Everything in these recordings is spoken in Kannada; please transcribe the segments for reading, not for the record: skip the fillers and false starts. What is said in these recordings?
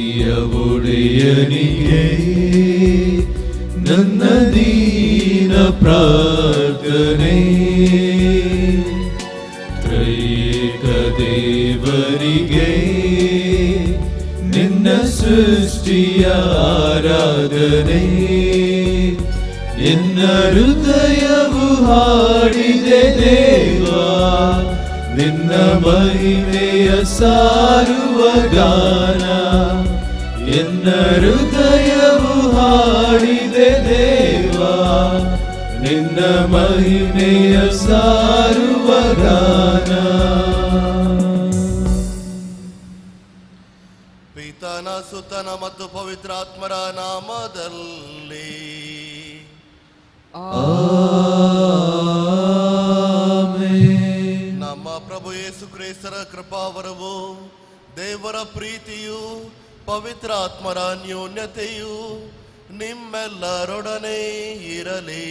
ಪ್ರಿಯ ಒಡೆಯನಿಗೆ ನನ್ನ ದೀನ ಪ್ರಾರ್ಥನೆ, ತ್ರೈಕ ದೇವರಿಗೆ ನಿನ್ನ ಸೃಷ್ಟಿಯ ಆರಾಧನೆ. ಎನ್ನ ಹೃದಯವು ಹಾಡಿದೆ ದೇವಾ, ನಿನ್ನ ಮಹಿಮೆಯ ಸಾರುವ ಗಾನ. ಎನ್ನ ಹೃದಯವು ಹಾಡಿದೆ ದೇವಾ, ನಿನ್ನ ಮಹಿಮೆಯ ಸಾರುವ ಗಾನ. ಪಿತನ ಸುತನ ಮತ್ತು ಪವಿತ್ರಾತ್ಮರ ನಾಮದಲ್ಲಿ ಆಮೆನ್. ನಮ್ಮ ಪ್ರಭು ಯೇಸು ಕ್ರಿಸ್ತರ ಕೃಪಾವರವು, ದೇವರ ಪ್ರೀತಿಯು, ಪವಿತ್ರಾತ್ಮರ ಅನ್ಯೋನ್ಯತೆಯು ನಿಮ್ಮೆಲ್ಲರೊಡನೆ ಇರಲಿ.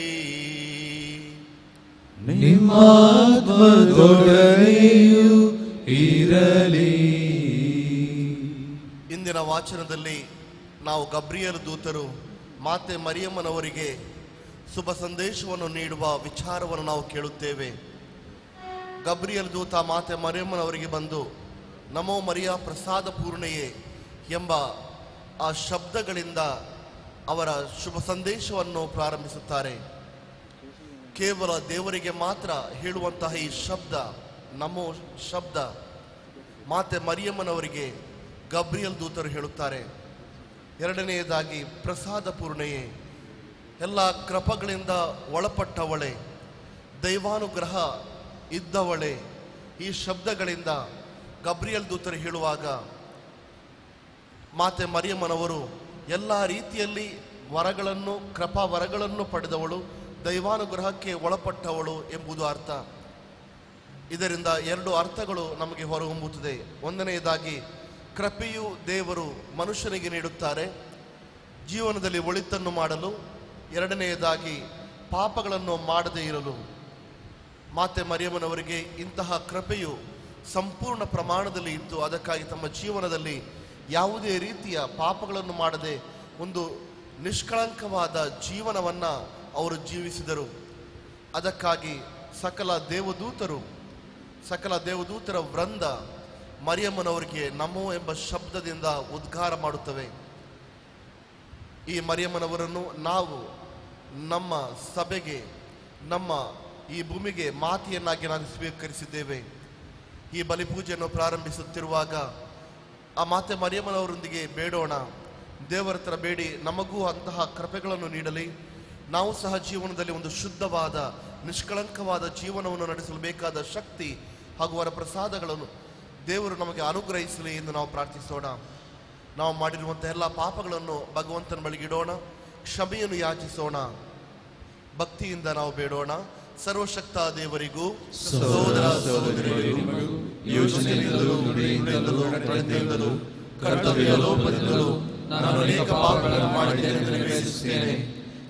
ನಿಮ್ಮ ಆತ್ಮದೊಡನೆಯೂ ಇರಲಿ. ಇಂದಿನ ವಾಚನದಲ್ಲಿ ನಾವು ಗಬ್ರಿಯಲ್ ದೂತರು ಮಾತೆ ಮರಿಯಮ್ಮನವರಿಗೆ ಶುಭ ಸಂದೇಶವನ್ನು ನೀಡುವ ವಿಚಾರವನ್ನು ನಾವು ಕೇಳುತ್ತೇವೆ. ಗಬ್ರಿಯಲ್ ದೂತ ಮಾತೆ ಮರಿಯಮ್ಮನವರಿಗೆ ಬಂದು ನಮೋ ಮರಿಯ ಪ್ರಸಾದ ಪೂರ್ಣೆಯೇ ಎಂಬ ಆ ಶಬ್ದಗಳಿಂದ ಅವರ ಶುಭ ಸಂದೇಶವನ್ನು ಪ್ರಾರಂಭಿಸುತ್ತಾರೆ. ಕೇವಲ ದೇವರಿಗೆ ಮಾತ್ರ ಹೇಳುವಂತಹ ಈ ಶಬ್ದ, ನಮೋ ಶಬ್ದ, ಮಾತೆ ಮರಿಯಮ್ಮನವರಿಗೆ ಗಬ್ರಿಯಲ್ ದೂತರು ಹೇಳುತ್ತಾರೆ. ಎರಡನೆಯದಾಗಿ ಪ್ರಸಾದ ಪೂರ್ಣೆಯೇ, ಎಲ್ಲ ಕೃಪಗಳಿಂದ ಒಳಪಟ್ಟವಳೆ, ದೈವಾನುಗ್ರಹ ಇದ್ದವಳೆ. ಈ ಶಬ್ದಗಳಿಂದ ಗಬ್ರಿಯಲ್ ದೂತರು ಹೇಳುವಾಗ ಮಾತೆ ಮರಿಯಮ್ಮನವರು ಎಲ್ಲ ರೀತಿಯಲ್ಲಿ ವರಗಳನ್ನು, ಕೃಪಾ ವರಗಳನ್ನು ಪಡೆದವಳು, ದೈವಾನುಗ್ರಹಕ್ಕೆ ಒಳಪಟ್ಟವಳು ಎಂಬುದು ಅರ್ಥ. ಇದರಿಂದ ಎರಡು ಅರ್ಥಗಳು ನಮಗೆ ಹೊರಹೊಮ್ಮುತ್ತದೆ. ಒಂದನೆಯದಾಗಿ, ಕೃಪೆಯು ದೇವರು ಮನುಷ್ಯನಿಗೆ ನೀಡುತ್ತಾರೆ ಜೀವನದಲ್ಲಿ ಒಳಿತನ್ನು ಮಾಡಲು. ಎರಡನೆಯದಾಗಿ, ಪಾಪಗಳನ್ನು ಮಾಡದೇ ಇರಲು. ಮಾತೆ ಮರಿಯಮ್ಮನವರಿಗೆ ಇಂತಹ ಕೃಪೆಯು ಸಂಪೂರ್ಣ ಪ್ರಮಾಣದಲ್ಲಿ ಇತ್ತು. ಅದಕ್ಕಾಗಿ ತಮ್ಮ ಜೀವನದಲ್ಲಿ ಯಾವುದೇ ರೀತಿಯ ಪಾಪಗಳನ್ನು ಮಾಡದೆ ಒಂದು ನಿಷ್ಕಳಂಕವಾದ ಜೀವನವನ್ನು ಅವರು ಜೀವಿಸಿದರು. ಅದಕ್ಕಾಗಿ ಸಕಲ ದೇವದೂತರ ವೃಂದ ಮರಿಯಮ್ಮನವರಿಗೆ ನಮೋ ಎಂಬ ಶಬ್ದದಿಂದ ಉದ್ಗಾರ ಮಾಡುತ್ತವೆ. ಈ ಮರಿಯಮ್ಮನವರನ್ನು ನಾವು ನಮ್ಮ ಸಭೆಗೆ, ನಮ್ಮ ಈ ಭೂಮಿಗೆ ಮಾತೆಯನ್ನಾಗಿ ನಾವು ಸ್ವೀಕರಿಸಿದ್ದೇವೆ. ಈ ಬಲಿಪೂಜೆಯನ್ನು ಪ್ರಾರಂಭಿಸುತ್ತಿರುವಾಗ ಆ ಮಾತೆ ಮರಿಯಮ್ಮನವರೊಂದಿಗೆ ಬೇಡೋಣ. ದೇವರ ಹತ್ರ ಬೇಡಿ ನಮಗೂ ಅಂತಹ ಕೃಪೆಗಳನ್ನು ನೀಡಲಿ. ನಾವು ಸಹ ಜೀವನದಲ್ಲಿ ಒಂದು ಶುದ್ಧವಾದ, ನಿಷ್ಕಳಂಕವಾದ ಜೀವನವನ್ನು ನಡೆಸಲು ಬೇಕಾದ ಶಕ್ತಿ ಹಾಗೂ ಅವರ ಪ್ರಸಾದಗಳನ್ನು ದೇವರು ನಮಗೆ ಅನುಗ್ರಹಿಸಲಿ ಎಂದು ನಾವು ಪ್ರಾರ್ಥಿಸೋಣ. ನಾವು ಮಾಡಿರುವಂಥ ಎಲ್ಲ ಪಾಪಗಳನ್ನು ಭಗವಂತನ ಬಳಿಗಿಡೋಣ, ಕ್ಷಮೆಯನ್ನು ಯಾಚಿಸೋಣ. ಭಕ್ತಿಯಿಂದ ನಾವು ಬೇಡೋಣ. ಸರ್ವಶಕ್ತ ದೇವರಿಗೂ ಸಹೋದರ ಸಹೋದರಿಯರಿಗೂ ಯೋಚನೆಯಿಂದಲೂ ನುಡಿಯಿಂದಲೂ ನಡತೆಯಿಂದಲೂ ಕರ್ತವ್ಯ ಲೋಪದಿಂದಲೂ ನಾನು ಅನೇಕ ಪಾಪಗಳನ್ನು ಮಾಡಿದ್ದೇನೆ ಎಂದು ನಿವೇದಿಸುತ್ತೇನೆ.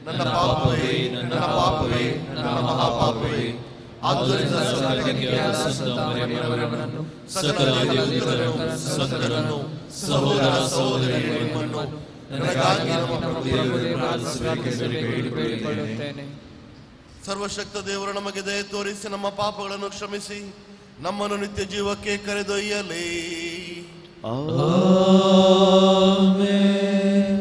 ನನ್ನ ಪಾಪವೇ, ನನ್ನ ಪಾಪವೇ, ನನ್ನ ಮಹಾಪಾಪವೇ. ಆದ್ದರಿಂದ ಸಕಲ ದೇವದೂತರನ್ನು ಸಹೋದರ ಸಹೋದರಿಯರನ್ನು ನನಗಾಗಿ ನಮ್ಮ ಪ್ರಭು ದೇವರೇ ಪ್ರಾರ್ಥಿಸಬೇಕೆಂದು ಬೇಡಿಕೊಳ್ಳುತ್ತೇನೆ. ಸರ್ವಶಕ್ತ ದೇವರು ನಮಗೆ ದಯೆ ತೋರಿಸಿ ನಮ್ಮ ಪಾಪಗಳನ್ನು ಕ್ಷಮಿಸಿ ನಮ್ಮನ್ನು ನಿತ್ಯ ಜೀವಕ್ಕೆ ಕರೆದೊಯ್ಯಲಿ. ಆಮೆನ್.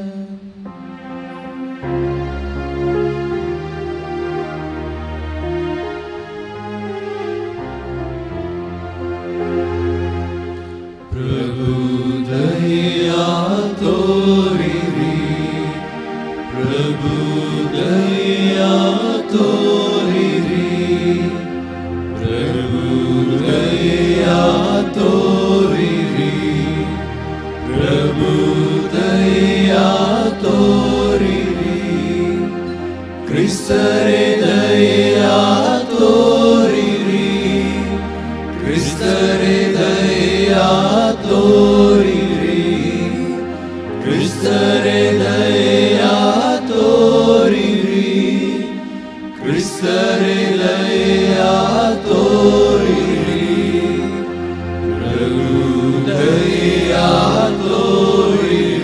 ಪ್ರಭು ದಯೆಯ ತೋರಿರಿ, ಪ್ರಭು ದಯೆಯ ತೋರಿರಿ, ಪ್ರಭು ದಯೆಯ ತೋರಿರಿ, ಪ್ರಭು ದಯೆಯ ತೋರಿರಿ. ಕ್ರಿಸ್ತರೇ ದಯೆಯ ತೋರಿರಿ, ಕ್ರಿಸ್ತರೇ ದಯೆಯ ತೋರಿರಿ, ಕ್ರಿಸ್ತರೇ ದಯೆಯ ತೋರಿರಿ, ಕ್ರಿಸ್ತರೇ ದಯೆಯ ತೋರಿರಿ, ಪ್ರಭು ದಯೆಯ ತೋರಿರಿ.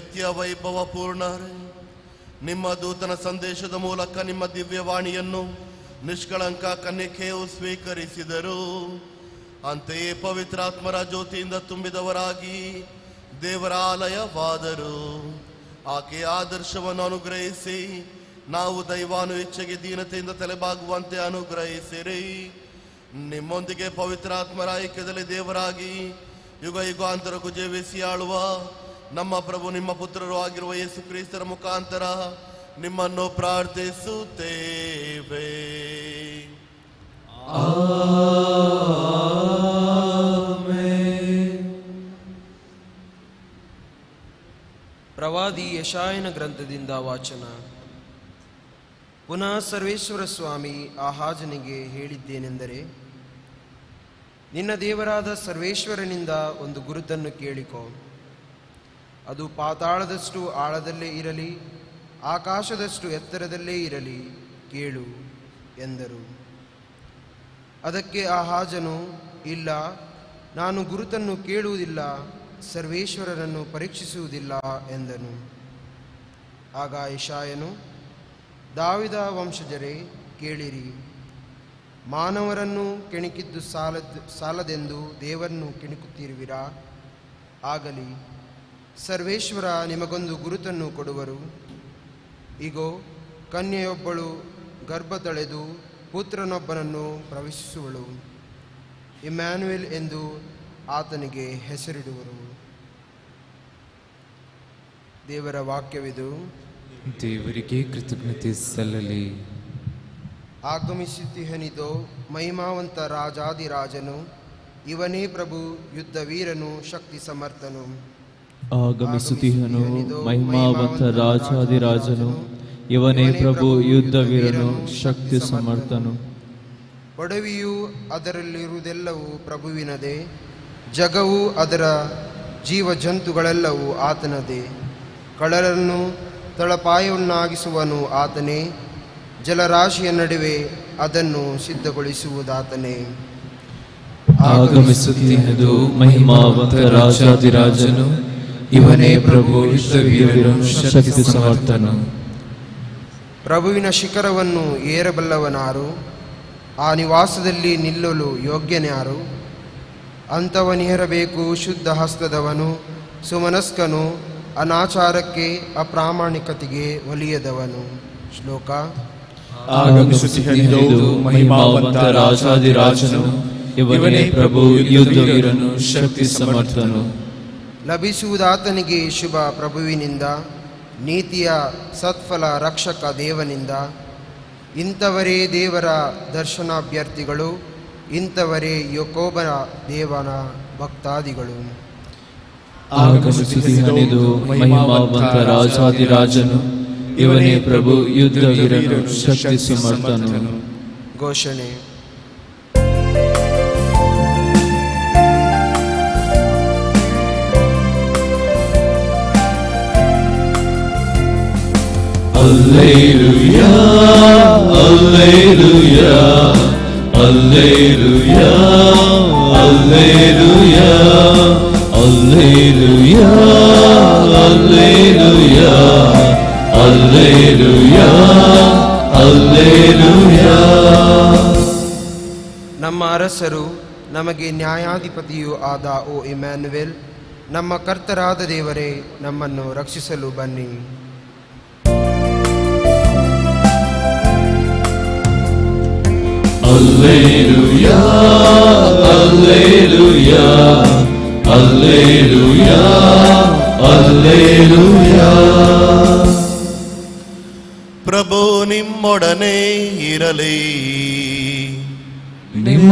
ನಿತ್ಯ ವೈಭವ ಪೂರ್ಣರೇ, ನಿಮ್ಮ ದೂತನ ಸಂದೇಶದ ಮೂಲಕ ನಿಮ್ಮ ದಿವ್ಯವಾಣಿಯನ್ನು ನಿಷ್ಕಳಂಕ ಕನ್ಯಕೆಯು ಸ್ವೀಕರಿಸಿದರು. ಅಂತೆಯೇ ಪವಿತ್ರಾತ್ಮರ ಜ್ಯೋತಿಯಿಂದ ತುಂಬಿದವರಾಗಿ ದೇವರ ಆಲಯವಾದರು. ಆಕೆಯ ಆದರ್ಶವನ್ನು ಅನುಗ್ರಹಿಸಿ ನಾವು ದೈವಾನು ಇಚ್ಛೆಗೆ ದೀನತೆಯಿಂದ ತಲೆಬಾಗುವಂತೆ ಅನುಗ್ರಹಿಸಿರಿ. ನಿಮ್ಮೊಂದಿಗೆ ಪವಿತ್ರಾತ್ಮರ ಐಕ್ಯದಲ್ಲಿ ದೇವರಾಗಿ ಯುಗ ಯುಗಾಂತರಕ್ಕೂ ಜೀವಿಸಿ ಆಳುವ ನಮ್ಮ ಪ್ರಭು ನಿಮ್ಮ ಪುತ್ರರು ಆಗಿರುವ ಯೇಸು ಕ್ರಿಸ್ತರ ಮುಖಾಂತರ ನಿಮ್ಮನ್ನು ಪ್ರಾರ್ಥಿಸುತ್ತೇವೆ. ಪ್ರವಾದಿ ಯೆಶಾಯನ ಗ್ರಂಥದಿಂದ ವಾಚನ. ಪುನಃ ಸರ್ವೇಶ್ವರ ಸ್ವಾಮಿ ಆಹಾಜನಿಗೆ ಹೇಳಿದ್ದೇನೆಂದರೆ, ನಿನ್ನ ದೇವರಾದ ಸರ್ವೇಶ್ವರನಿಂದ ಒಂದು ಗುರುತನ್ನು ಕೇಳಿಕೊ. ಅದು ಪಾತಾಳದಷ್ಟು ಆಳದಲ್ಲೇ ಇರಲಿ, ಆಕಾಶದಷ್ಟು ಎತ್ತರದಲ್ಲೇ ಇರಲಿ, ಕೇಳು ಎಂದರು. ಅದಕ್ಕೆ ಆಹಾಜನು, ಇಲ್ಲ, ನಾನು ಗುರುತನ್ನು ಕೇಳುವುದಿಲ್ಲ, ಸರ್ವೇಶ್ವರನನ್ನು ಪರೀಕ್ಷಿಸುವುದಿಲ್ಲ ಎಂದನು. ಆಗ ಯೆಶಾಯನು, ದಾವಿದ ವಂಶಜರೇ ಕೇಳಿರಿ, ಮಾನವರನ್ನು ಕೆಣಕಿದ್ದು ಸಾಲದೆಂದು ದೇವರನ್ನು ಕೆಣಕುತ್ತಿರುವಿರಾ? ಆಗಲಿ, ಸರ್ವೇಶ್ವರ ನಿಮಗೊಂದು ಗುರುತನ್ನು ಕೊಡುವರು. ಇಗೋ, ಕನ್ಯೆಯೊಬ್ಬಳು ಗರ್ಭ ತಳೆದು ಪುತ್ರನೊಬ್ಬನನ್ನು ಪ್ರವೇಶಿಸುವಳು. ಇಮ್ಯಾನ್ಯುಯಲ್ ಎಂದು ಆತನಿಗೆ ಹೆಸರಿಡುವರು. ದೇವರ ವಾಕ್ಯವಿದು. ದೇವರಿಗೆ ಕೃತಜ್ಞತೆ ಸಲ್ಲಲಿ. ಆಗಮಿಸುತ್ತಿಹನಿದೋ ಮಹಿಮಾವಂತ ರಾಜಾದಿರಾಜನು, ಇವನೇ ಪ್ರಭು, ಯುದ್ಧ ವೀರನು, ಶಕ್ತಿ ಸಮರ್ಥನು. ಆಗಮಿಸುತ್ತಿಹನು ಮಹಿಮಾವಂತ ರಾಜಾದಿರಾಜನು, ಇವನೇ ಪ್ರಭು, ಯುದ್ಧ ವೀರನು, ಶಕ್ತಿ ಸಮರ್ಥನು. ಒಡವಿಯು ಅದರಲ್ಲಿರುವುದೆಲ್ಲವೂ ಪ್ರಭುವಿನದೇ, ಜಗವು ಅದರ ಜೀವಜಂತುಗಳೆಲ್ಲವೂ ಆತನದೇ. ಕಳ್ಳರನ್ನು ತಳಪಾಯವನ್ನಾಗಿಸುವನು ಆತನೇ, ಜಲರಾಶಿಯ ನಡುವೆ ಅದನ್ನು ಸಿದ್ಧಗೊಳಿಸುವುದಾತನೇ. ಆಗಮಿಸುತ್ತಿಹನು ಮಹಿಮಾವಂತ ರಾಜಾದಿರಾಜನು, ಇವನೇ ಪ್ರಭು, ಯುದ್ಧ ವೀರನು, ಶಕ್ತಿ ಸಮರ್ಥನು. ಪ್ರಭುವಿನ ಶಿಖರವನ್ನು ಏರಬಲ್ಲವನಾರು? ಆ ನಿವಾಸದಲ್ಲಿ ನಿಲ್ಲಲು ಯೋಗ್ಯನ್ಯಾರು? ಅಂಥವನೇರಬೇಕು ಶುದ್ಧ ಹಸ್ತದವನು, ಸುಮನಸ್ಕನು, ಅನಾಚಾರಕ್ಕೆ ಅಪ್ರಾಮಾಣಿಕತೆಗೆ ಒಲಿಯದವನು. ಶ್ಲೋಕ. ಆಗಮಿಸುತ್ತಿಹನು ಮಹಿಮಾವಂತ ರಾಜಾದಿರಾಜನು, ಇವನೇ ಪ್ರಭು, ಯುದ್ಧ ವೀರನು, ಶಕ್ತಿ ಸಮರ್ಥನು. ಲಭಿಸುವುದಾತನಿಗೆ ಶುಭ ಪ್ರಭುವಿನಿಂದ, ನೀತಿಯ ಸತ್ಫಲ ರಕ್ಷಕ ದೇವನಿಂದ. ಇಂಥವರೇ ದೇವರ ದರ್ಶನಾಭ್ಯರ್ಥಿಗಳು, ಇಂಥವರೇ ಯಾಕೋಬನ ದೇವನ ಭಕ್ತಾದಿಗಳು. ಆಗಮಿಸುತ್ತಿಹನು ಮಹಿಮಾವಂತ ರಾಜಾದಿರಾಜನು, ಇವನೇ ಪ್ರಭು, ಯುದ್ಧ ವೀರನು, ಶಕ್ತಿ ಸಮರ್ಥನು. ಘೋಷಣೆ. Alleluia, Alleluia, Alleluia, Alleluia, Alleluia, Alleluia, Alleluia, Alleluia. ನಮ್ಮ ಅರಸರು, ನಮಗೆ ನ್ಯಾಯಾಧಿಪತಿಯೂ ಆದ ಓ ಇಮ್ಯಾನ್ಯುಯಲ್, ನಮ್ಮ ಕರ್ತರಾದ ದೇವರೇ, ನಮ್ಮನ್ನು ರಕ್ಷಿಸಲು ಬನ್ನಿ. Alleluia, Alleluia, Alleluia, Alleluia. ಪ್ರಭು ನಿಮ್ಮೊಡನೆ ಇರಲಿ. ನಿಮ್ಮ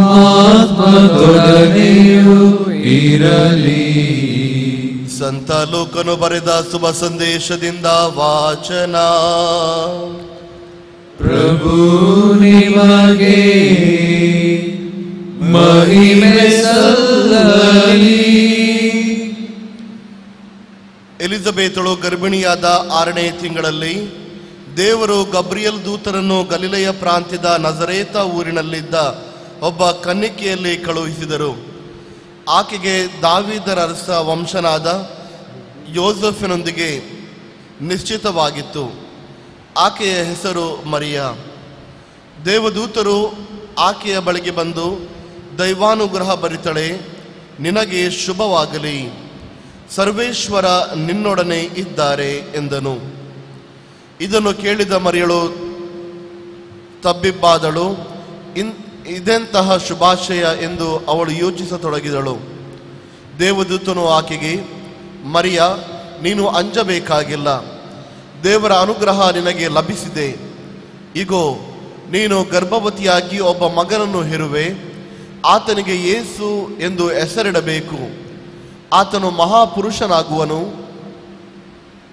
ಆತ್ಮದೊಡನೆಯೂ ಇರಲಿ. ಸಂತ ಲೂಕನು ಬರೆದ ಶುಭ ಸಂದೇಶದಿಂದ ವಾಚನ. ಪ್ರಭು ನಿಮಗೆ ಮಹಿಮೆ ಸಲ್ಲಲಿ. ಎಲಿಜಬೆತಳು ಗರ್ಭಿಣಿಯಾದ 6ನೇ ತಿಂಗಳಲ್ಲಿ ದೇವರು ಗಬ್ರಿಯಲ್ ದೂತರನ್ನು ಗಲಿಲೆಯ ಪ್ರಾಂತ್ಯದ ನಜರೇತ ಊರಿನಲ್ಲಿದ್ದ ಒಬ್ಬ ಕನ್ನಿಕೆಯಲ್ಲಿ ಕಳುಹಿಸಿದರು. ಆಕೆಗೆ ದಾವೀದರ ಅರಸ ವಂಶನಾದ ಯೋಸೆಫನೊಂದಿಗೆ ನಿಶ್ಚಿತವಾಗಿತ್ತು. ಆಕೆಯ ಹೆಸರು ಮರಿಯ. ದೇವದೂತರು ಆಕೆಯ ಬಳಿಗೆ ಬಂದು, ದೈವಾನುಗ್ರಹ ಭರಿತಳೆ, ನಿನಗೆ ಶುಭವಾಗಲಿ, ಸರ್ವೇಶ್ವರ ನಿನ್ನೊಡನೆ ಇದ್ದಾರೆ ಎಂದನು. ಇದನ್ನು ಕೇಳಿದ ಮರಿಯಳು ತಬ್ಬಿಬ್ಬಾದಳು. ಇದೆಂತಹ ಶುಭಾಶಯ ಎಂದು ಅವಳು ಯೋಚಿಸತೊಡಗಿದಳು. ದೇವದೂತನು ಆಕೆಗೆ, ಮರಿಯ, ನೀನು ಅಂಜಬೇಕಾಗಿಲ್ಲ, ದೇವರ ಅನುಗ್ರಹ ನಿನಗೆ ಲಭಿಸಿದೆ. ಇಗೋ, ನೀನು ಗರ್ಭವತಿಯಾಗಿ ಒಬ್ಬ ಮಗನನ್ನು ಹೆರುವೆ, ಆತನಿಗೆ ಯೇಸು ಎಂದು ಹೆಸರಿಡಬೇಕು. ಆತನು ಮಹಾಪುರುಷನಾಗುವನು,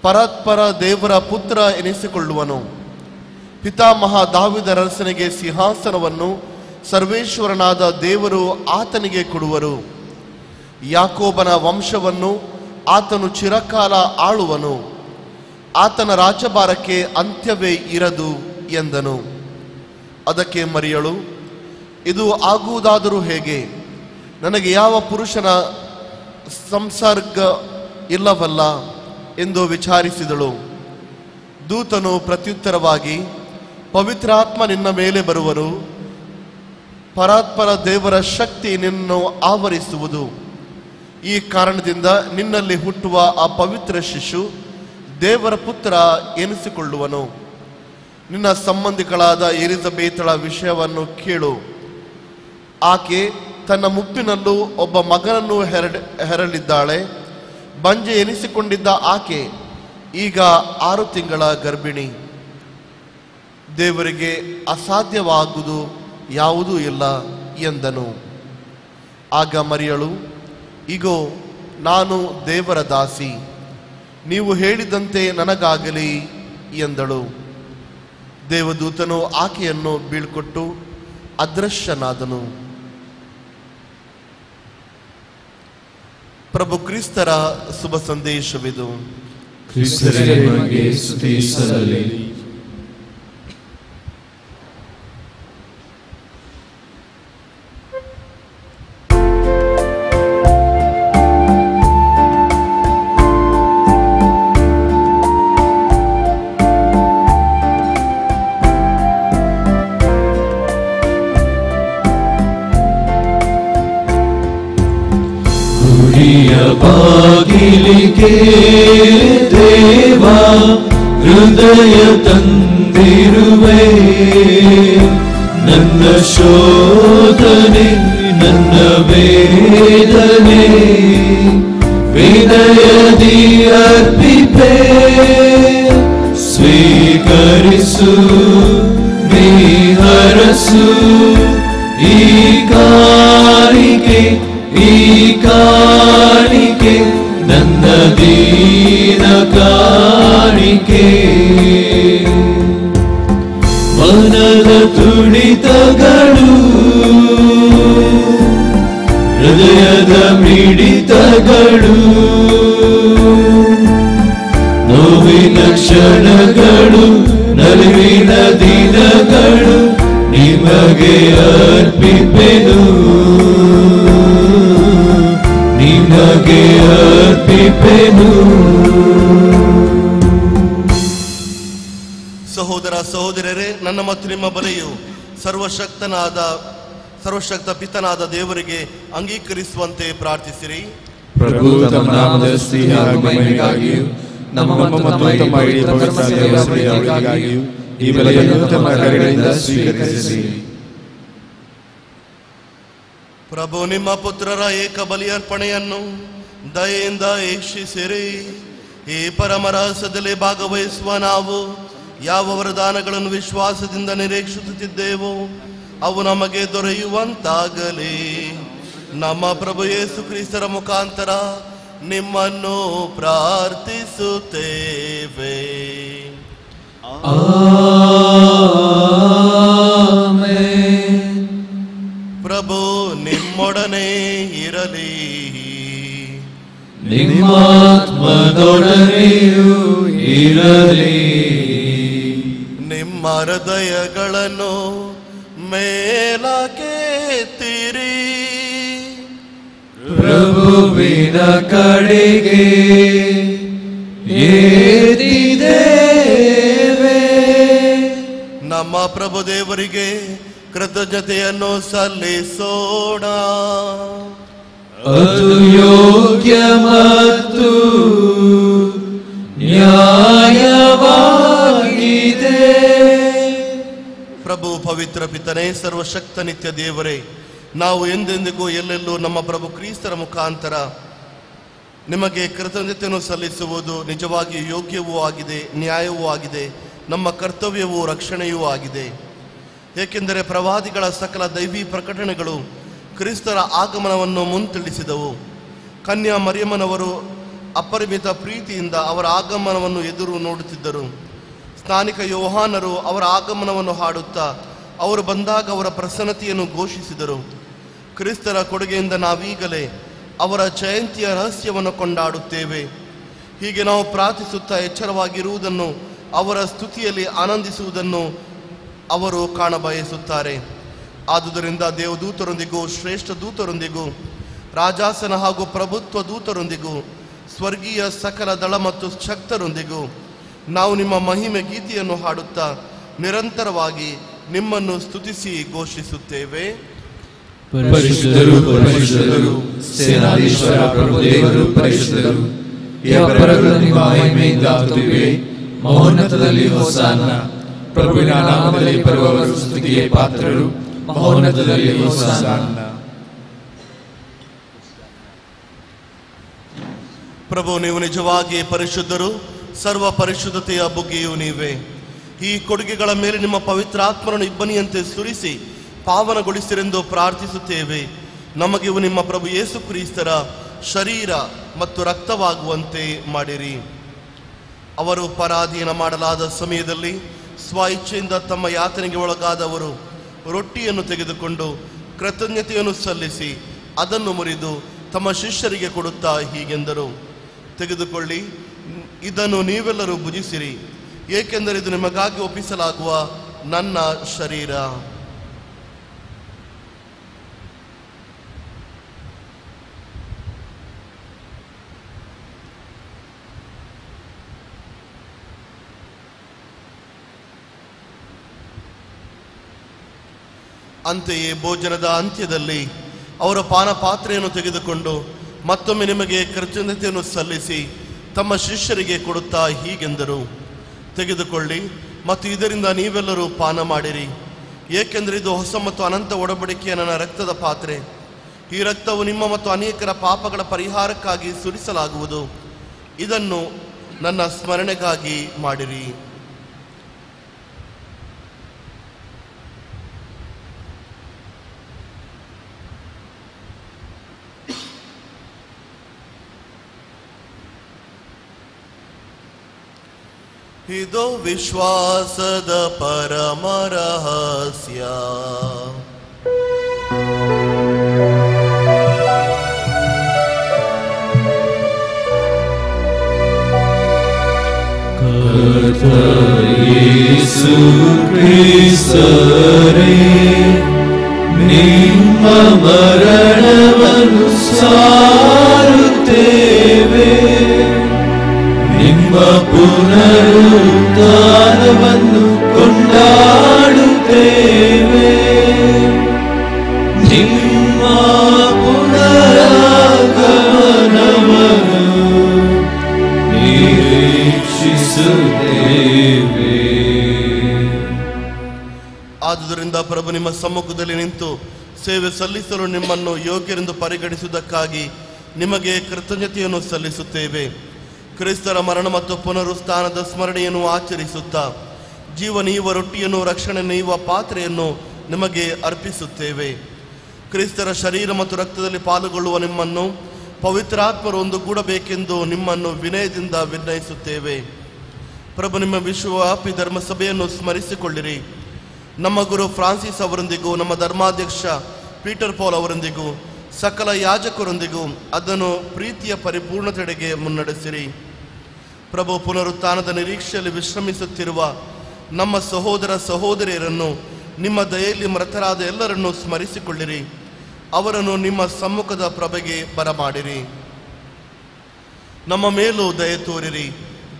ಪರಾತ್ಪರ ದೇವರ ಪುತ್ರ ಎನಿಸಿಕೊಳ್ಳುವನು. ಪಿತಾಮಹ ದಾವೀದನ ಅರಸನಿಗೆ ಸಿಂಹಾಸನವನ್ನು ಸರ್ವೇಶ್ವರನಾದ ದೇವರು ಆತನಿಗೆ ಕೊಡುವರು. ಯಾಕೋಬನ ವಂಶವನ್ನು ಆತನು ಚಿರಕಾಲ ಆಳುವನು. ಆತನ ರಾಜ್ಯಭಾರಕ್ಕೆ ಅಂತ್ಯವೇ ಇರದು ಎಂದನು. ಅದಕ್ಕೆ ಮರಿಯಳು, ಇದು ಆಗುವುದಾದರೂ ಹೇಗೆ? ನನಗೆ ಯಾವ ಪುರುಷನ ಸಂಸರ್ಗ ಇಲ್ಲವಲ್ಲ ಎಂದು ವಿಚಾರಿಸಿದಳು. ದೂತನು ಪ್ರತ್ಯುತ್ತರವಾಗಿ, ಪವಿತ್ರಾತ್ಮ ನಿನ್ನ ಮೇಲೆ ಬರುವರು, ಪರಾತ್ಪರ ದೇವರ ಶಕ್ತಿ ನಿನ್ನನ್ನು ಆವರಿಸುವುದು. ಈ ಕಾರಣದಿಂದ ನಿನ್ನಲ್ಲಿ ಹುಟ್ಟುವ ಆ ಪವಿತ್ರ ಶಿಶು ದೇವರ ಪುತ್ರ ಎನಿಸಿಕೊಳ್ಳುವನು. ನಿನ್ನ ಸಂಬಂಧಿಗಳಾದ ಎಲಿಜಬೇತಳ ವಿಷಯವನ್ನು ಕೇಳು. ಆಕೆ ತನ್ನ ಮುಪ್ಪಿನಲ್ಲೂ ಒಬ್ಬ ಮಗನನ್ನು ಹೆರಳಿದ್ದಾಳೆ. ಬಂಜೆ ಎನಿಸಿಕೊಂಡಿದ್ದ ಆಕೆ ಈಗ 6 ತಿಂಗಳ ಗರ್ಭಿಣಿ. ದೇವರಿಗೆ ಅಸಾಧ್ಯವಾಗುವುದು ಯಾವುದೂ ಇಲ್ಲ ಎಂದನು. ಆಗ ಮರಿಯಳು, ಇಗೋ, ನಾನು ದೇವರ ದಾಸಿ, ನೀವು ಹೇಳಿದಂತೆ ನನಗಾಗಲಿ ಎಂದಳು. ದೇವದೂತನು ಆಕೆಯನ್ನು ಬೀಳ್ಕೊಟ್ಟು ಅದೃಶ್ಯನಾದನು. ಪ್ರಭು ಕ್ರಿಸ್ತರ ಶುಭ ಸಂದೇಶವಿದು. ಕ್ರಿಸ್ತರೇ ನಿಮಗೆ ಸ್ತುತಿ ಸಲ್ಲಲಿ. ಬಾಗಿಲಿಗೆ ದೇವ ಹೃದಯ ತಂದಿರುವೆ, ನನ್ನ ಶೋಧನೆ ನನ್ನ ವೇದನೆ ವಿನಯದಿ ಅರ್ಪಿಪೆ. ಸ್ವೀಕರಿಸು ನೀಹರಸು ಈ ಕಾಣಿಕೆ ನನ್ನ ದೀನ ಕಾಣಿಕೆ. ಮನದ ತುಡಿತಗಳು, ಹೃದಯದ ಮಿಡಿತಗಳು, ನೋವಿನ ಕ್ಷಣಗಳು, ನಲಿವಿನ ದಿನಗಳು ನಿಮಗೆ ಅರ್ಪಿಪೆನು, ನಿಮಗೆ ಅರ್ಪಿಪೆನು. ಸಹೋದರ ಸಹೋದರರೇ, ನನ್ನ ಮತ್ತು ನಿಮ್ಮ ಬಲೆಯು ಸರ್ವಶಕ್ತ ಪಿತನಾದ ದೇವರಿಗೆ ಅಂಗೀಕರಿಸುವಂತೆ ಪ್ರಾರ್ಥಿಸಿರಿ. ಪ್ರಭು ತಮ್ಮ ನಾಮದ ಸ್ತುತಿ ಹಾಗೂ ಮಹಿಮೆಗಾಗಿಯೂ ನಮ್ಮ ಮತ್ತು ತಮ್ಮ ಇಡೀ ಪವಿತ್ರ ಸೇವೆಗಾಗಿಯೂ ಈ ಬಲೆಯನ್ನು ತಮ್ಮ ಕರೆಗಳಿಂದ ಸ್ವೀಕರಿಸಿ. ಪ್ರಭು ನಿಮ್ಮ ಪುತ್ರರ ಏಕ ಬಲಿಯರ್ಪಣೆಯನ್ನು ದಯೆಯಿಂದ ವೀಕ್ಷಿಸಿರಿ. ಈ ಪರಮರಹಸ್ಯದಲ್ಲಿ ಭಾಗವಹಿಸುವ ನಾವು ಯಾವ ವರದಾನಗಳನ್ನು ವಿಶ್ವಾಸದಿಂದ ನಿರೀಕ್ಷಿಸುತ್ತಿದ್ದೇವೋ ಅವು ನಮಗೆ ದೊರೆಯುವಂತಾಗಲಿ. ನಮ್ಮ ಪ್ರಭು ಯೇಸು ಕ್ರಿಸ್ತರ ಮುಖಾಂತರ ನಿಮ್ಮನ್ನು ಪ್ರಾರ್ಥಿಸುತ್ತೇವೆ. ಪ್ರಭು ನಿಮ್ಮೊಡನೆ ಇರಲಿ, ನಿಮ್ಮಾತ್ಮದೊಡನೆಯೂ ಇರಲಿ. ನಿಮ್ಮ ಹೃದಯಗಳನ್ನು ಮೇಲಕ್ಕೆತ್ತಿರಿ, ಪ್ರಭುವಿನ ಕಡೆಗೆ ಎತ್ತಿದ್ದೇವೆ. ನಮ್ಮ ಪ್ರಭು ದೇವರಿಗೆ ಕೃತಜ್ಞತೆಯನ್ನು ಸಲ್ಲಿಸೋಣ. ಅದು ಯೋಗ್ಯ ಮತ್ತು ನ್ಯಾಯವಾಗಿದೆ. ಪ್ರಭು ಪವಿತ್ರ ಪಿತನೇ, ಸರ್ವಶಕ್ತ ನಿತ್ಯ ದೇವರೇ, ನಾವು ಎಂದೆಂದಿಗೂ ಎಲ್ಲೆಲ್ಲೂ ನಮ್ಮ ಪ್ರಭು ಕ್ರಿಸ್ತರ ಮುಖಾಂತರ ನಿಮಗೆ ಕೃತಜ್ಞತೆಯನ್ನು ಸಲ್ಲಿಸುವುದು ನಿಜವಾಗಿ ಯೋಗ್ಯವೂ ಆಗಿದೆ, ನ್ಯಾಯವೂ ಆಗಿದೆ, ನಮ್ಮ ಕರ್ತವ್ಯವೂ ರಕ್ಷಣೆಯೂ ಆಗಿದೆ. ಏಕೆಂದರೆ ಪ್ರವಾದಿಗಳ ಸಕಲ ದೈವಿ ಪ್ರಕಟಣೆಗಳು ಕ್ರಿಸ್ತರ ಆಗಮನವನ್ನು ಮುಂತಿಳಿಸಿದವು. ಕನ್ಯಾ ಮರಿಯಮ್ಮನವರು ಅಪರಿಮಿತ ಪ್ರೀತಿಯಿಂದ ಅವರ ಆಗಮನವನ್ನು ಎದುರು ನೋಡುತ್ತಿದ್ದರು. ಸ್ನಾನಿಕ ಯೋಹಾನರು ಅವರ ಆಗಮನವನ್ನು ಹಾಡುತ್ತಾ ಅವರು ಬಂದಾಗ ಅವರ ಪ್ರಸನ್ನತೆಯನ್ನು ಘೋಷಿಸಿದರು. ಕ್ರಿಸ್ತರ ಕೊಡುಗೆಯಿಂದ ನಾವೀಗಲೇ ಅವರ ಜಯಂತಿಯ ರಹಸ್ಯವನ್ನು ಕೊಂಡಾಡುತ್ತೇವೆ. ಹೀಗೆ ನಾವು ಪ್ರಾರ್ಥಿಸುತ್ತಾ ಎಚ್ಚರವಾಗಿರುವುದನ್ನು, ಅವರ ಸ್ತುತಿಯಲ್ಲಿ ಆನಂದಿಸುವುದನ್ನು ಅವರು ಕಾಣಬಯಸುತ್ತಾರೆ. ಆದುದರಿಂದ ದೇವದೂತರೊಂದಿಗೂ ಶ್ರೇಷ್ಠ ದೂತರೊಂದಿಗೂ ರಾಜಾಸನ ಹಾಗೂ ಪ್ರಭುತ್ವ ದೂತರೊಂದಿಗೂ ಸ್ವರ್ಗೀಯ ಸಕಲ ದಳ ಮತ್ತು ಶಕ್ತರೊಂದಿಗೂ ನಾವು ನಿಮ್ಮ ಮಹಿಮೆ ಗೀತೆಯನ್ನು ಹಾಡುತ್ತಾ ನಿರಂತರವಾಗಿ ನಿಮ್ಮನ್ನು ಸ್ತುತಿಸಿ ಘೋಷಿಸುತ್ತೇವೆ. ಪರಿಶುದ್ಧರು, ಪರಿಶುದ್ಧರು, ಸೇನಾಧೀಶ್ವರ ಪ್ರಭು ದೇವರು ಪರಿಶುದ್ಧರು. ಈ ಅಪರಗಳು ನಿಮ್ಮ ಮಹಿಮೆಯಿಂದ ತುಂಬಿವೆ. ಮಹೋನ್ನತದಲ್ಲಿ ಹೋಸಾನ. ಪ್ರಭುವಿನ ನಾಮದಲ್ಲಿ ಬರುವವರು ಸ್ತುತಿಗೆ ಪಾತ್ರರು. ಮಹೋನ್ನತದಲ್ಲಿ ಹೋಸಾನ. ಪ್ರಭು, ನೀವು ನಿಜವಾಗಿ ಪರಿಶುದ್ಧರು, ಸರ್ವ ಪರಿಶುದ್ಧತೆಯ ಬುಗ್ಗೆಯೂ ನೀವೇ. ಈ ಕೊಡುಗೆಗಳ ಮೇಲೆ ನಿಮ್ಮ ಪವಿತ್ರ ಆತ್ಮರನ್ನು ಇಬ್ಬನಿಯಂತೆ ಸುರಿಸಿ ಪಾವನಗೊಳಿಸಿರೆಂದು ಪ್ರಾರ್ಥಿಸುತ್ತೇವೆ. ನಮಗೆ ಇವು ನಿಮ್ಮ ಪ್ರಭು ಯೇಸು ಕ್ರಿಸ್ತರ ಶರೀರ ಮತ್ತು ರಕ್ತವಾಗುವಂತೆ ಮಾಡಿರಿ. ಅವರು ಪರಾಧೀನ ಮಾಡಲಾದ ಸಮಯದಲ್ಲಿ ಸ್ವ ಇಚ್ಛೆಯಿಂದ ತಮ್ಮ ಯಾತನೆಗೆ ಒಳಗಾದವರು ರೊಟ್ಟಿಯನ್ನು ತೆಗೆದುಕೊಂಡು ಕೃತಜ್ಞತೆಯನ್ನು ಸಲ್ಲಿಸಿ ಅದನ್ನು ಮುರಿದು ತಮ್ಮ ಶಿಷ್ಯರಿಗೆ ಕೊಡುತ್ತಾ ಹೀಗೆಂದರು, ತೆಗೆದುಕೊಳ್ಳಿ, ಇದನ್ನು ನೀವೆಲ್ಲರೂ ಭುಜಿಸಿರಿ, ಏಕೆಂದರೆ ಇದು ನಿಮಗಾಗಿ ಒಪ್ಪಿಸಲಾಗುವ ನನ್ನ ಶರೀರ. ಅಂತೆಯೇ ಭೋಜನದ ಅಂತ್ಯದಲ್ಲಿ ಅವರ ಪಾನಪಾತ್ರೆಯನ್ನು ತೆಗೆದುಕೊಂಡು ಮತ್ತೊಮ್ಮೆ ನಿಮಗೆ ಕೃತಜ್ಞತೆಯನ್ನು ಸಲ್ಲಿಸಿ ತಮ್ಮ ಶಿಷ್ಯರಿಗೆ ಕೊಡುತ್ತಾ ಹೀಗೆಂದರು, ತೆಗೆದುಕೊಳ್ಳಿ ಮತ್ತು ಇದರಿಂದ ನೀವೆಲ್ಲರೂ ಪಾನ ಮಾಡಿರಿ, ಏಕೆಂದರೆ ಇದು ಹೊಸ ಮತ್ತು ಅನಂತ ಒಡಂಬಡಿಕೆಯ ನನ್ನ ರಕ್ತದ ಪಾತ್ರೆ. ಈ ರಕ್ತವು ನಿಮ್ಮ ಮತ್ತು ಅನೇಕರ ಪಾಪಗಳ ಪರಿಹಾರಕ್ಕಾಗಿ ಸುರಿಸಲಾಗುವುದು. ಇದನ್ನು ನನ್ನ ಸ್ಮರಣೆಗಾಗಿ ಮಾಡಿರಿ. ಇದು ವಿಶ್ವಾಸದ ಪರಮ ರಹಸ್ಯ. ಯೇಸು ಕ್ರಿಸ್ತರೇ, ನಿಮ್ಮ ಮರಣವನ್ನು ಸಾರುತ್ತೇವೆ, ನಿಮ್ಮ ಪುನರುತ್ಥಾನವನ್ನು ಕೊಂಡಾಡುತ್ತೇವೆ, ನಿಮ್ಮ ಪುನರಾಗಮನವನ್ನು ನಿರೀಕ್ಷಿಸುತ್ತೇವೆ. ಆದುದರಿಂದ ಪ್ರಭು, ನಿಮ್ಮ ಸಮ್ಮುಖದಲ್ಲಿ ನಿಂತು ಸೇವೆ ಸಲ್ಲಿಸಲು ನಿಮ್ಮನ್ನು ಯೋಗ್ಯರೆಂದು ಪರಿಗಣಿಸುವುದಕ್ಕಾಗಿ ನಿಮಗೆ ಕೃತಜ್ಞತೆಯನ್ನು ಸಲ್ಲಿಸುತ್ತೇವೆ. ಕ್ರಿಸ್ತರ ಮರಣ ಮತ್ತು ಪುನರುತ್ಥಾನದ ಸ್ಮರಣೆಯನ್ನು ಆಚರಿಸುತ್ತಾ ಜೀವ ನೀಯುವ ರೊಟ್ಟಿಯನ್ನು, ರಕ್ಷಣೆ ನೀಯುವ ಪಾತ್ರೆಯನ್ನು ನಿಮಗೆ ಅರ್ಪಿಸುತ್ತೇವೆ. ಕ್ರಿಸ್ತರ ಶರೀರ ಮತ್ತು ರಕ್ತದಲ್ಲಿ ಪಾಲುಗೊಳ್ಳುವ ನಿಮ್ಮನ್ನು ಪವಿತ್ರಾತ್ಮರು ಒಂದುಗೂಡಬೇಕೆಂದು ನಿಮ್ಮನ್ನು ವಿನಯದಿಂದ ವಿನಯಿಸುತ್ತೇವೆ. ಪ್ರಭು, ನಿಮ್ಮ ವಿಶ್ವವ್ಯಾಪಿ ಧರ್ಮಸಭೆಯನ್ನು ಸ್ಮರಿಸಿಕೊಳ್ಳಿರಿ. ನಮ್ಮ ಗುರು ಫ್ರಾನ್ಸಿಸ್ ಅವರೊಂದಿಗೂ, ನಮ್ಮ ಧರ್ಮಾಧ್ಯಕ್ಷ ಪೀಟರ್ ಪಾಲ್ ಅವರೊಂದಿಗೂ, ಸಕಲ ಯಾಜಕರೊಂದಿಗೂ ಅದನ್ನು ಪ್ರೀತಿಯ ಪರಿಪೂರ್ಣತೆಡೆಗೆ ಮುನ್ನಡೆಸಿರಿ. ಪ್ರಭು, ಪುನರುತ್ಥಾನದ ನಿರೀಕ್ಷೆಯಲ್ಲಿ ವಿಶ್ರಮಿಸುತ್ತಿರುವ ನಮ್ಮ ಸಹೋದರ ಸಹೋದರಿಯರನ್ನು, ನಿಮ್ಮ ದಯೆಯಲ್ಲಿ ಮೃತರಾದ ಎಲ್ಲರನ್ನೂ ಸ್ಮರಿಸಿಕೊಳ್ಳಿರಿ. ಅವರನ್ನು ನಿಮ್ಮ ಸಮ್ಮುಖದ ಪ್ರಭೆಗೆ ಬರಮಾಡಿರಿ. ನಮ್ಮ ಮೇಲೂ ದಯೆ ತೋರಿರಿ.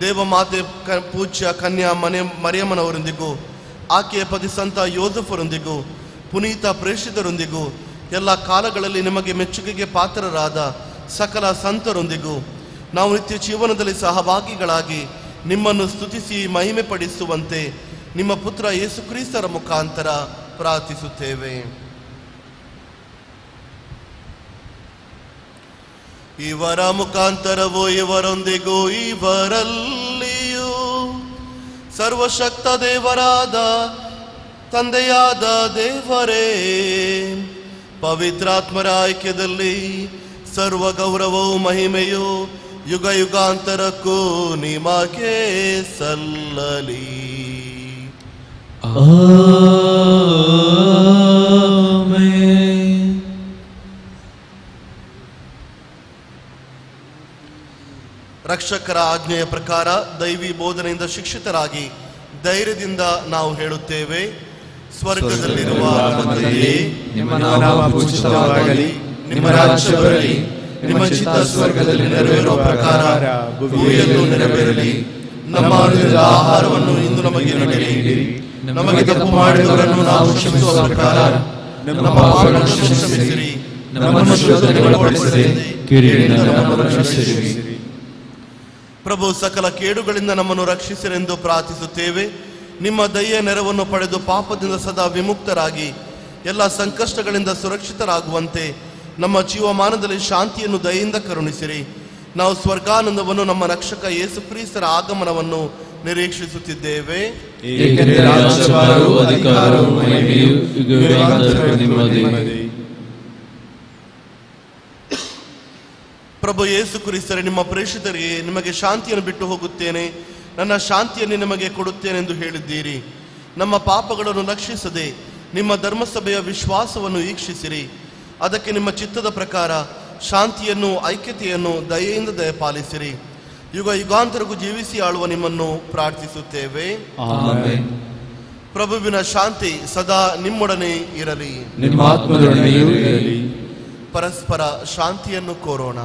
ದೇವಮಾತೆ ಪೂಜ್ಯ ಕನ್ಯಾ ಮರಿಯಮ್ಮನವರೊಂದಿಗೂ ಆಕೆಯ ಪತಿ ಸಂತ ಯೋಸಫರೊಂದಿಗೂ ಪುನೀತ ಪ್ರೇಷಿತರೊಂದಿಗೂ ಎಲ್ಲ ಕಾಲಗಳಲ್ಲಿ ನಿಮಗೆ ಮೆಚ್ಚುಗೆಗೆ ಪಾತ್ರರಾದ ಸಕಲ ಸಂತರೊಂದಿಗೂ ನಾವು ನಿತ್ಯ ಜೀವನದಲ್ಲಿ ಸಹಭಾಗಿಗಳಾಗಿ ನಿಮ್ಮನ್ನು ಸ್ತುತಿಸಿ ಮಹಿಮೆ ಪಡಿಸುವಂತೆ ನಿಮ್ಮ ಪುತ್ರ ಯೇಸು ಕ್ರಿಸ್ತರ ಮುಖಾಂತರ ಪ್ರಾರ್ಥಿಸುತ್ತೇವೆ. ಇವರ ಮುಖಾಂತರವೂ ಇವರೊಂದಿಗೂ ಇವರಲ್ಲಿಯೂ ಸರ್ವಶಕ್ತ ದೇವರಾದ ತಂದೆಯಾದ ದೇವರೇ, ಪವಿತ್ರಾತ್ಮರ ಐಕ್ಯದಲ್ಲಿ ಸರ್ವ ಗೌರವವು ಮಹಿಮೆಯು ಯುಗ ಯುಗಾಂತರಕ್ಕೂ ನಿಮಗೆ ಸಲ್ಲಲಿ. ಆಮೆನ್. ರಕ್ಷಕರ ಆಜ್ಞೆಯ ಪ್ರಕಾರ ದೈವಿ ಬೋಧನೆಯಿಂದ ಶಿಕ್ಷಿತರಾಗಿ ಧೈರ್ಯದಿಂದ ನಾವು ಹೇಳುತ್ತೇವೆ. ಸ್ವರ್ಗದಲ್ಲಿರುವ ನಮ್ಮ ತಂದೆಯೇ, ನಿಮ್ಮ ನಾಮ ಪೂಜಿತವಾಗಲಿ, ನಿಮ್ಮ ರಾಜ್ಯ ಬರಲಿ, ನಿಮ್ಮ ಚಿತ್ತ ಸ್ವರ್ಗದಲ್ಲಿ ನೆರವೇರುವ ಪ್ರಕಾರ ಭೂಮಿಯಲ್ಲೂ ನೆರವೇರಲಿ. ನಮ್ಮ ಅನುದಿನದ ಆಹಾರವನ್ನು ಇಂದು ನಮಗೆ ನೀಡಿರಿ. ನಮಗೆ ತಪ್ಪು ಮಾಡಿದವರನ್ನು ನಾವು ಕ್ಷಮಿಸುವ ಪ್ರಕಾರ ನಮ್ಮ ಪಾಪಗಳನ್ನು ಕ್ಷಮಿಸಿರಿ. ನಮ್ಮನ್ನು ಶೋಧನೆಗೆ ಒಳಪಡಿಸದೆ ಕೀಡಿನಿಂದ ನಮ್ಮನ್ನು ರಕ್ಷಿಸಿರಿ. ಪ್ರಭು, ಸಕಲ ಕೇಡುಗಳಿಂದ ನಮ್ಮನ್ನು ರಕ್ಷಿಸಿರೆಂದು ಪ್ರಾರ್ಥಿಸುತ್ತೇವೆ. ನಿಮ್ಮ ದಯೆಯ ನೆರವನ್ನು ಪಡೆದು ಪಾಪದಿಂದ ಸದಾ ವಿಮುಕ್ತರಾಗಿ ಎಲ್ಲ ಸಂಕಷ್ಟಗಳಿಂದ ಸುರಕ್ಷಿತರಾಗುವಂತೆ ನಮ್ಮ ಜೀವಮಾನದಲ್ಲಿ ಶಾಂತಿಯನ್ನು ದಯೆಯಿಂದ ಕರುಣಿಸಿರಿ. ನಾವು ಸ್ವರ್ಗಾನಂದವನ್ನು ನಮ್ಮ ರಕ್ಷಕ ಯೇಸು ಕ್ರಿಸ್ತರ ಆಗಮನವನ್ನು ನಿರೀಕ್ಷಿಸುತ್ತಿದ್ದೇವೆ. ಏಕೆಂದರೆ ರಾಜ್ಯಭಾರವೂ ಅಧಿಕಾರವೂ ಮಹಿಮೆಯೂ ಯುಗಾಂತರಕ್ಕೂ ನಿಮ್ಮದೇ. ಪ್ರಭು ಯೇಸು ಕ್ರಿಸ್ತರೇ, ನಿಮ್ಮ ಪ್ರೇಷಿತರಿಗೆ ನಿಮಗೆ ಶಾಂತಿಯನ್ನು ಬಿಟ್ಟು ಹೋಗುತ್ತೇನೆ, ನನ್ನ ಶಾಂತಿಯನ್ನು ನಿಮಗೆ ಕೊಡುತ್ತೇನೆಂದು ಹೇಳಿದ್ದೀರಿ. ನಮ್ಮ ಪಾಪಗಳನ್ನು ಲಕ್ಷಿಸದೆ ನಿಮ್ಮ ಧರ್ಮಸಭೆಯ ವಿಶ್ವಾಸವನ್ನು ಈಕ್ಷಿಸಿರಿ. ಅದಕ್ಕೆ ನಿಮ್ಮ ಚಿತ್ತದ ಪ್ರಕಾರ ಶಾಂತಿಯನ್ನು, ಐಕ್ಯತೆಯನ್ನು ದಯೆಯಿಂದ ದಯಪಾಲಿಸಿರಿ. ಯುಗ ಯುಗಾಂತರಕ್ಕೂ ಜೀವಿಸಿ ಆಳುವ ನಿಮ್ಮನ್ನು ಪ್ರಾರ್ಥಿಸುತ್ತೇವೆ. ಆಮೆನ್. ಪ್ರಭುವಿನ ಶಾಂತಿ ಸದಾ ನಿಮ್ಮೊಡನೆ ಇರಲಿ, ನಿಮ್ಮ ಆತ್ಮದೊಡನೆಯೂ ಇರಲಿ. ಪರಸ್ಪರ ಶಾಂತಿಯನ್ನು ಕೋರೋಣ.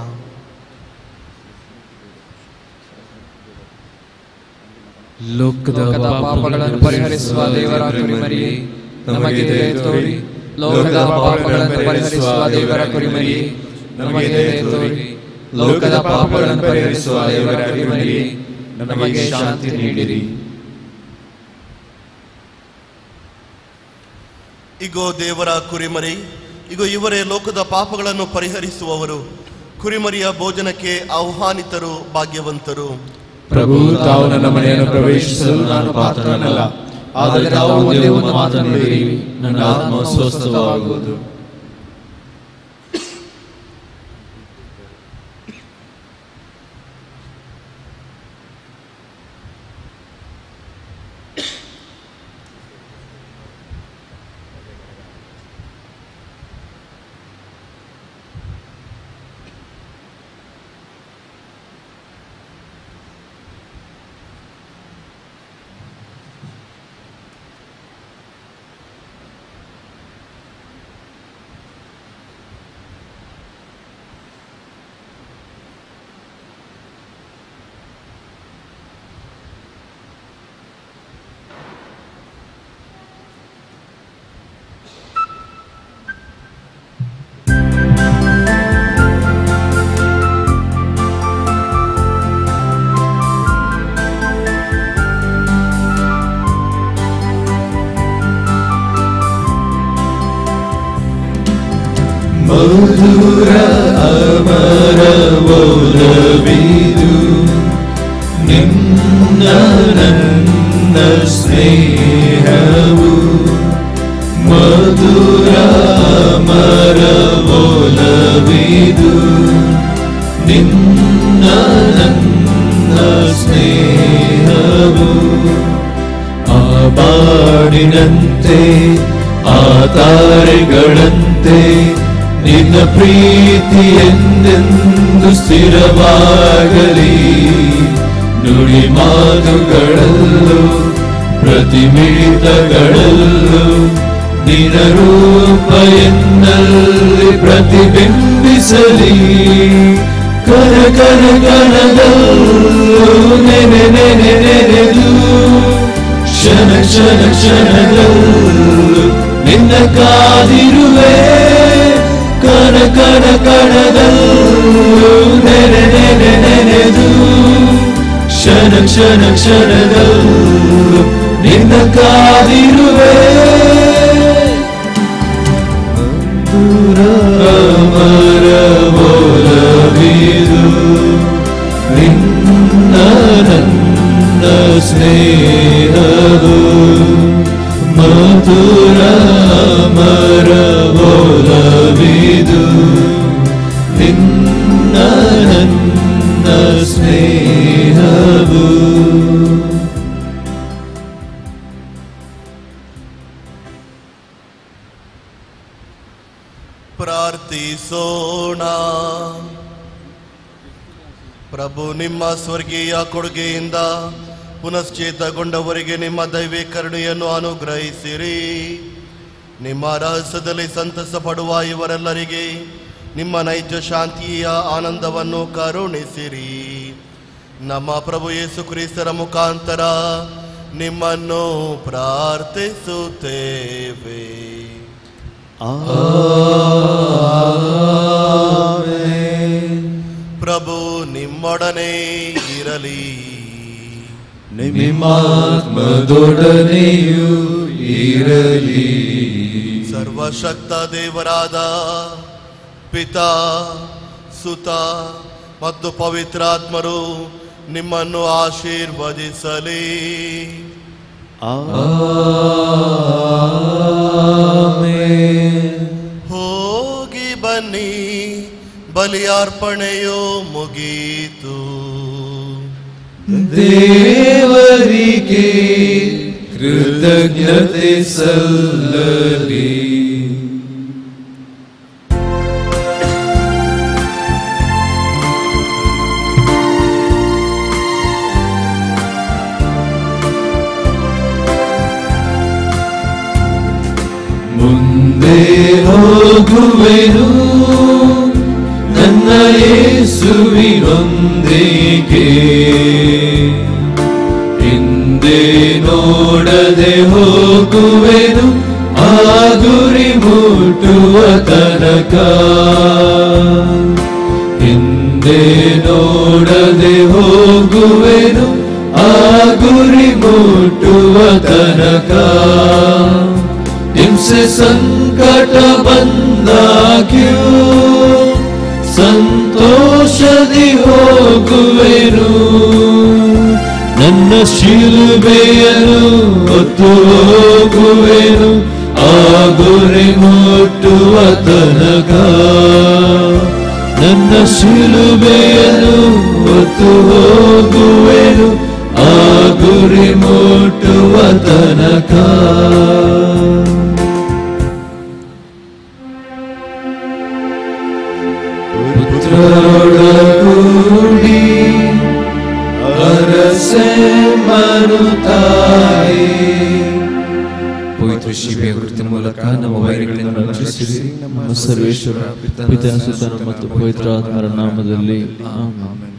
ಲೋಕದ ಪಾಪಗಳನ್ನು ಪರಿಹರಿಸುವ ದೇವರ ಕುರಿಮರಿಯೇ, ನಮಗೆ ದಯೆ ತೋರಿ. ಲೋಕದ ಪಾಪಗಳನ್ನು ಪರಿಹರಿಸುವ ದೇವರ ಕುರಿಮರಿಯೇ, ನಮಗೆ ದಯೆ ತೋರಿ. ಲೋಕದ ಪಾಪಗಳನ್ನು ಪರಿಹರಿಸುವ ದೇವರ ಕುರಿಮರಿಯೇ, ನಮಗೆ ಶಾಂತಿ ನೀಡಿರಿ. ಇಗೋ ದೇವರ ಕುರಿಮರಿ, ಇಗೋ ಇವರೇ ಲೋಕದ ಪಾಪಗಳನ್ನು ಪರಿಹರಿಸುವವರು. ಕುರಿಮರಿಯ ಭೋಜನಕ್ಕೆ ಆಹ್ವಾನಿತರು ಭಾಗ್ಯವಂತರು. ಪ್ರಭು, ತಾವು ನನ್ನ ಮನೆಯನ್ನು ಪ್ರವೇಶಿಸಲು ನಾನು ಪಾತ್ರನಲ್ಲ, ಆದರೆ ತಾವು ಒಂದೇ ಒಂದು ಮಾತನ್ನು ನುಡಿಯಿರಿ, ನನ್ನ ಆತ್ಮ ಸ್ವಸ್ಥವಾಗುವುದು. ಮಧುರ ಅಮರವೊಲವಿದು ನಿನ್ನ ನನ್ನ ಸ್ನೇಹವು. ಮಧುರ ಅಮರವೊಲವಿದು ನಿನ್ನ ನನ್ನ ಸ್ನೇಹವು. ಆ ಬಾಡಿನಂತೆ ಆ ತಾರೆಗಳಂತೆ ನಿನ್ನ ಪ್ರೀತಿ ಎಂದೆಂದು ಸ್ಥಿರವಾಗಲಿ. ನುಡಿ ಮಾತುಗಳಲ್ಲೂ ಪ್ರತಿ ಮಿಡಿತಗಳಲ್ಲೂ ನಿನ್ನ ರೂಪ ಎನ್ನಲ್ಲಿ ಪ್ರತಿಬಿಂಬಿಸಲಿ. ಕಣ ಕಣ ಕಣದಲ್ಲೂ ನೆನೆ ನೆನೆ ನೆನೆದು ಕ್ಷಣ ಕ್ಷಣ ಕ್ಷಣದಲ್ಲೂ ನಿನ್ನ ಕಾದಿರುವೆ ಕಣ ಕಣ ಕಣದಲ್ಲೂ ನೆನೆ ನೆನೆ ನೆನೆದು ಕ್ಷಣ ಕ್ಷಣ ಕ್ಷಣದಲ್ಲೂ ನಿನ್ನ ಕಾದಿರುವೆ ಅಮರ ಒಲವಿದು ನಿನ್ನ ನನ್ನ ಸ್ನೇಹವು ಮಧುರ ಅಮರ ಒಲವಿದು ನಿನ್ನ ನನ್ನ ಸ್ನೇಹವು ಪ್ರಾರ್ಥಿಸೋಣ. ಪ್ರಭು ನಿಮ್ಮ ಸ್ವರ್ಗೀಯ ಕೊಡುಗೆಯಿಂದ ಪುನಶ್ಚೇತಗೊಂಡವರಿಗೆ ನಿಮ್ಮ ದೈವಿಕ ಕರುಣೆಯನ್ನು ಅನುಗ್ರಹಿಸಿರಿ. ನಿಮ್ಮ ರಹಸ್ಯದಲ್ಲಿ ಸಂತಸ ಪಡುವ ಇವರೆಲ್ಲರಿಗೆ ನಿಮ್ಮ ನೈಜ ಶಾಂತಿಯ ಆನಂದವನ್ನು ಕರುಣಿಸಿರಿ. ನಮ್ಮ ಪ್ರಭು ಯೇಸು ಕ್ರಿಸ್ತರ ಮುಖಾಂತರ ನಿಮ್ಮನ್ನು ಪ್ರಾರ್ಥಿಸುತ್ತೇವೆ. ಪ್ರಭು ನಿಮ್ಮೊಡನೆ ಇರಲಿ, ನಿಮ್ಮಾತ್ಮದೊಡನೆಯೂ ಇರಲಿ. ಸರ್ವಶಕ್ತ ದೇವರಾದ ಪಿತಾ, ಸುತ ಮತ್ತು ಪವಿತ್ರಾತ್ಮರು ನಿಮ್ಮನ್ನು ಆಶೀರ್ವದಿಸಲಿ. ಹೋಗಿ ಬನ್ನಿ, ಬಲಿಯಾರ್ಪಣೆಯು ಮುಗೀತು. ದೇವರಿಗೆ ಕೃತಜ್ಞತೆ ಸಲ್ಲಲಿ. ಮುಂದೆ ಹೋಗುವೆನು ನನ್ನ ಯೇಸುವಿನೊಂದಿಗೆ, ಹಿಂದೆ ನೋಡದೆ ಹೋಗುವೆನು ಆ ಗುರಿ ಮುಟ್ಟುವ ತನಕ. ಹಿಂದೆ ನೋಡದೆ ಹೋಗುವೆನು ಆ ಗುರಿ ಮುಟ್ಟುವ ತನಕ. ಹಿಂಸೆ ಸಂಕಟ ಬಂದಾಗ್ಯೂ ಸಂತೋಷದಿ ಹೋಗುವೆನು, ನನ್ನ ಶಿಲುಬೆಯನ್ನು ಹೊತ್ತು ಹೋಗುವೆನು ಆ ಗುರಿ ಮುಟ್ಟುವ ತನಕ. ನನ್ನ ಶಿಲುಬೆಯನ್ನು ಹೊತ್ತು ಹೋಗುವೆನು ಆ ಗುರಿ ಮುಟ್ಟುವ ತನಕ. ಪುತ್ರರೊಡಗೂಡಿ ಅರಸೆ ಮರುತಾಯಿ. ಪವಿತ್ರ ಶಿವೆಯ ಗುರುತಿನ ಮೂಲಕ ನಮ್ಮ ವೈರಿಗಳಿಂದ ರಕ್ಷಿಸಿರಿ. ನಮ್ಮ ಸರ್ವೇಶ್ವರ ಪಿತಾ, ಸುತನ ಮತ್ತು ಪವಿತ್ರಾತ್ಮರ ನಾಮದಲ್ಲಿ ಆಮೆನ್.